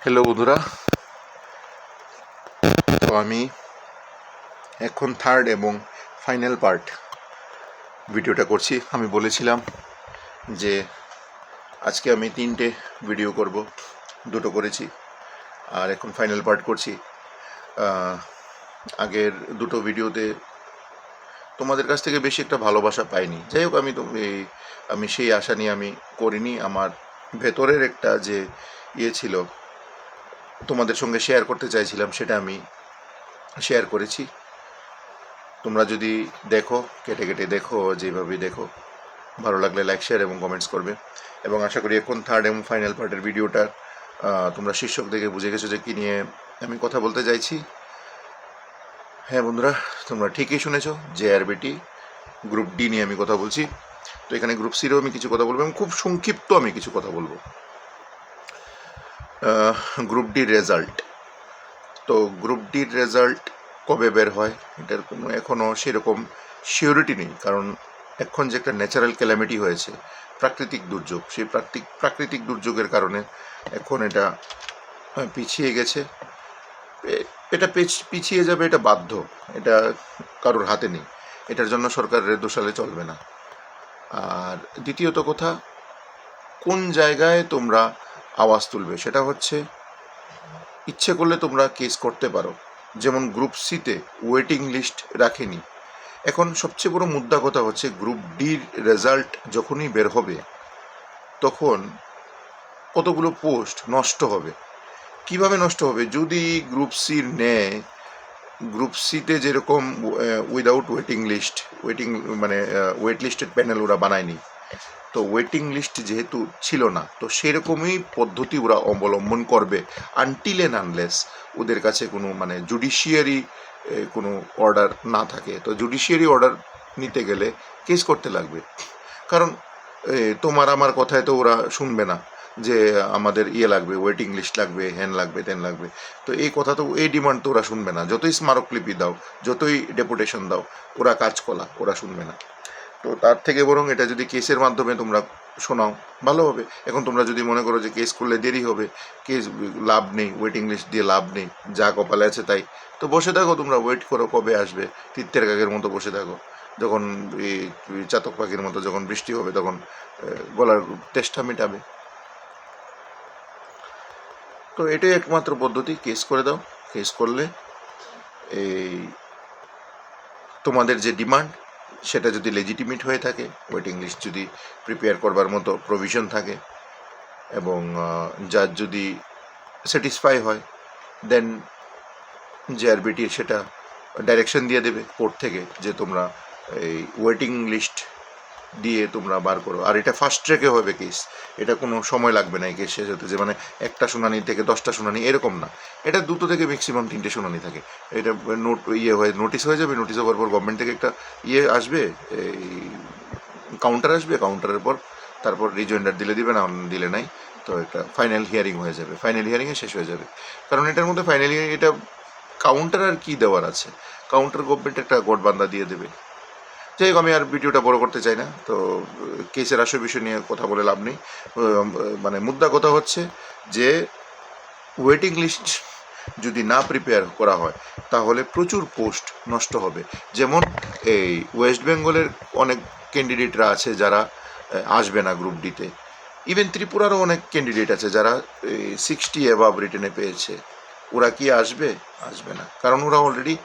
Hello বন্ধুরা, তো আমি এখন থার্ড এবং ফাইনাল পার্ট ভিডিওটা করছি। আমি বলেছিলাম যে আজকে আমি 3টে ভিডিও করব, 2টো করেছি আর এখন ফাইনাল পার্ট করছি। আগের 2টো ভিডিওতে তোমাদের কাছ থেকে বেশি একটা ভালোবাসা পাইনি। যাই হোক, আমি সেই আশা নিয়ে আমি করিনি। আমার ভেতরের একটা যে ছিল তোমাদের সঙ্গে শেয়ার করতে চাইছিলাম, সেটা আমি শেয়ার করেছি। তোমরা যদি দেখো, কেটে কেটে দেখো, যেভাবেই দেখো, ভালো লাগলে লাইক, শেয়ার এবং কমেন্টস করবে। এবং আশা করি এখন থার্ড এবং ফাইনাল পার্টের ভিডিওটা তোমরা শীর্ষক দেখে বুঝে গেছো যে কী নিয়ে আমি কথা বলতে চাইছি। হ্যাঁ বন্ধুরা, তোমরা ঠিকই শুনেছো, JRBT গ্রুপ ডি নিয়ে আমি কথা বলছি। তো এখানে গ্রুপ সিরও আমি কিছু কথা বলবো এবং খুব সংক্ষিপ্ত আমি কিছু কথা বলবো। গ্রুপ ডির রেজাল্ট, তো গ্রুপ ডির রেজাল্ট কবে বের হয় এটার কোনো এখনও সেরকম সিওরিটি নেই। কারণ এখন যে একটা ন্যাচারাল ক্যালামিটি হয়েছে, প্রাকৃতিক দুর্যোগ, সেই প্রাকৃতিক দুর্যোগের কারণে এখন এটা পিছিয়ে গেছে। এটা পিছিয়ে যাবে, এটা বাধ্য, এটা কারোর হাতে নেই। এটার জন্য সরকারের দোষালে চলবে না। আর দ্বিতীয়ত কথা, কোন জায়গায় তোমরা আওয়াজ তুলবে সেটা হচ্ছে, ইচ্ছে করলে তোমরা কেস করতে পারো। যেমন গ্রুপ সিতে ওয়েটিং লিস্ট রাখেনি। এখন সবচেয়ে বড় মুদ্রা কথা হচ্ছে, গ্রুপ ডির রেজাল্ট যখনই বের হবে তখন কতগুলো পোস্ট নষ্ট হবে। কিভাবে নষ্ট হবে? যদি গ্রুপ সির নেয়, গ্রুপ সিতে যেরকম উইদাউট ওয়েটিং লিস্ট, মানে ওয়েট লিস্টেড প্যানেল ওরা বানায়নি, তো ওয়েটিং লিস্ট যেহেতু ছিল না, তো সেরকমই পদ্ধতি ওরা অবলম্বন করবে আনটিল অ্যান্ড আনলেস ওদের কাছে কোনো মানে জুডিশিয়ারি কোনো অর্ডার না থাকে। তো জুডিশিয়ারি অর্ডার নিতে গেলে কেস করতে লাগবে। কারণ তোমার আমার কথায় তো ওরা শুনবে না যে আমাদের লাগবে, ওয়েটিং লিস্ট লাগবে, হ্যান লাগবে, তেন লাগবে। তো এই কথা তো, এই ডিমান্ড তো ওরা শুনবে না। যতই স্মারকলিপি দাও, যতই ডেপুটেশন দাও, ওরা ওরা শুনবে না। তো তার থেকে বরং এটা যদি কেসের মাধ্যমে তোমরা শোনাও, ভালো হবে। এখন তোমরা যদি মনে করো যে কেস করলে দেরি হবে, কেস লাভ নেই, ওয়েটিং লিস্ট দিয়ে লাভ নেই, যা কপালে আছে তাই, তো বসে থাকো, তোমরা ওয়েট করো কবে আসবে, তিত্তের কাকের মতো বসে থাকো। যখন এই চাতক পাখির মতো যখন বৃষ্টি হবে, তখন গলার তেষ্টা মেটাবে। তো এটাই একমাত্র পদ্ধতি, কেস করে দাও। কেস করলে এই তোমাদের যে ডিমান্ড, সেটা যদি লেজিটিমেট হয়ে থাকে, ওয়েটিং লিস্ট যদি প্রিপেয়ার করবার মতো প্রভিশন থাকে, এবং যার যদি স্যাটিসফাই হয়, দেন JRBTর সেটা ডাইরেকশন দিয়ে দেবে কোর্ট থেকে যে তোমরা এই ওয়েটিং লিস্ট দিয়ে তোমরা বার করো। আর এটা ফাস্ট ট্র্যাকে হবে কেস, এটা কোনো সময় লাগবে না এই কেস শেষ হতে, যে মানে একটা শুনানি থেকে 10টা শুনানি এরকম না। এটা 2 থেকে ম্যাক্সিমাম 3টে শুনানি থাকে। এটা নোটিস হয়ে যাবে, নোটিস হওয়ার পর গভর্নমেন্ট থেকে একটা আসবে, এই কাউন্টার আসবে, কাউন্টারের পর তারপর রিজয়েন্ডার দিলে না দিলে নাই, তো একটা ফাইনাল হিয়ারিং হয়ে যাবে, ফাইনাল হিয়ারিংয়ে শেষ হয়ে যাবে। কারণ এটার মধ্যে ফাইনাল হিয়ারিং, এটা কাউন্টার আর কি দেওয়ার আছে, কাউন্টার গভর্নমেন্ট একটা গড়বান্ধা দিয়ে দেবে। যাই হোক, আমি আর ভিডিওটা বড় করতে চাই না। তো কেসের আসল বিষয় নিয়ে কথা বলে লাভ নেই। মানে মুদ্রা কথা হচ্ছে যে ওয়েটিং লিস্ট যদি না প্রিপেয়ার করা হয়, তাহলে প্রচুর পোস্ট নষ্ট হবে। যেমন এই ওয়েস্ট বেঙ্গলের অনেক ক্যান্ডিডেটরা আছে যারা আসবে না গ্রুপ ডিতে। ইভেন ত্রিপুরারও অনেক ক্যান্ডিডেট আছে যারা 60 অ্যাবাভ রিটেনে পেয়েছে। ওরা কি আসবে? আসবে না। কারণ ওরা অলরেডি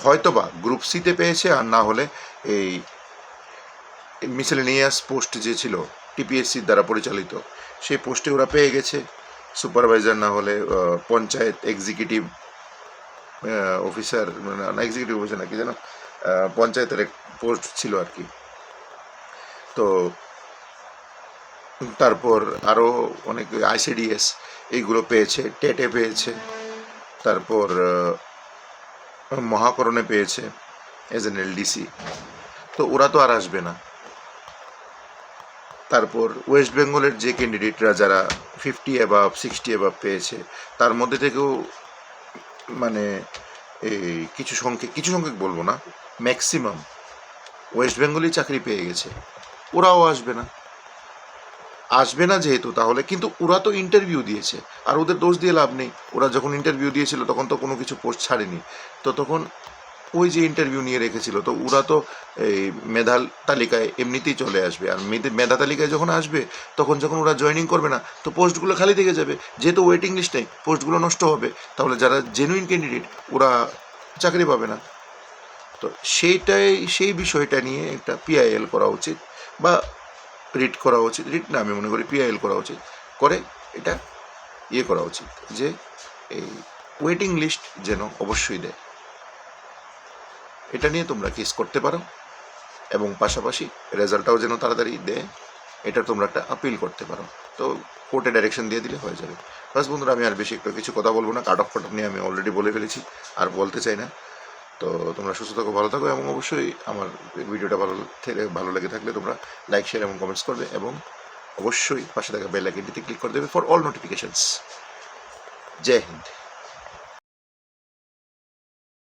হয়তোবা গ্রুপ সিতে পেয়েছে, আর না হলে এই মিসেলেনিয়াস পোস্ট যে ছিল TPSC দ্বারা পরিচালিত, সেই পোস্টে ওরা পেয়ে গেছে। সুপারভাইজার না হলে পঞ্চায়েত এক্সিকিউটিভ অফিসার, না এক্সিকিউটিভ অফিসার নাকি যেন পঞ্চায়েতের এক পোস্ট ছিল আর কি। তো তারপর আরও অনেক ICDS এইগুলো পেয়েছে, টেটে পেয়েছে, তারপর মহাকরণে পেয়েছে এজ এন LDC। তো ওরা তো আর আসবে না। তারপর ওয়েস্ট বেঙ্গলের যে ক্যান্ডিডেটরা যারা 50 অ্যাবাভ 60 অ্যাবাভ পেয়েছে, তার মধ্যে থেকেও মানে এই কিছু সংখ্যক বলবো না, ম্যাক্সিমাম ওয়েস্ট বেঙ্গলই চাকরি পেয়ে গেছে, ওরাও আসবে না। আসবে না যেহেতু, তাহলে কিন্তু ওরা তো ইন্টারভিউ দিয়েছে, আর ওদের দোষ দিয়ে লাভ নেই। ওরা যখন ইন্টারভিউ দিয়েছিল তখন তো কোনো কিছু পোস্ট ছাড়েনি, তো তখন ওই যে ইন্টারভিউ নিয়ে রেখেছিল, তো ওরা তো এই মেধা তালিকায় এমনিতেই চলে আসবে। আর মেধা তালিকায় যখন আসবে, তখন যখন ওরা জয়েনিং করবে না, তো পোস্টগুলো খালি থেকে যাবে। যেহেতু ওয়েটিং লিস্ট নেই, পোস্টগুলো নষ্ট হবে, তাহলে যারা জেনুইন ক্যান্ডিডেট ওরা চাকরি পাবে না। তো সেই বিষয়টা নিয়ে একটা পিআইএল করা উচিত, বা রিট করা উচিত। রিট না, আমি মনে করি পিআইএল করা উচিত, করে এটা করা উচিত যে এই ওয়েটিং লিস্ট যেন অবশ্যই দেয়। এটা নিয়ে তোমরা কেস করতে পারো, এবং পাশাপাশি রেজাল্টটাও যেন তাড়াতাড়ি দেয়, এটা তোমরা একটা আপিল করতে পারো। তো কোর্টে ডাইরেকশন দিয়ে দিলে হয়ে যাবে। বাস বন্ধুরা, আমি আর বেশি একটু কিছু কথা বলবো না। কাট অফ নিয়ে আমি অলরেডি বলে ফেলেছি, আর বলতে চাই না। তো তোমরা সুস্থ থাকো, ভালো থাকো, এবং অবশ্যই আমার ভিডিওটা ভালো লেগে থাকলে তোমরা লাইক, শেয়ার এবং কমেন্টস করবে, এবং অবশ্যই পাশে থাকা বেল আইকনটিতে ক্লিক করে দেবে ফর অল নোটিফিকেশনস। জয় হিন্দ।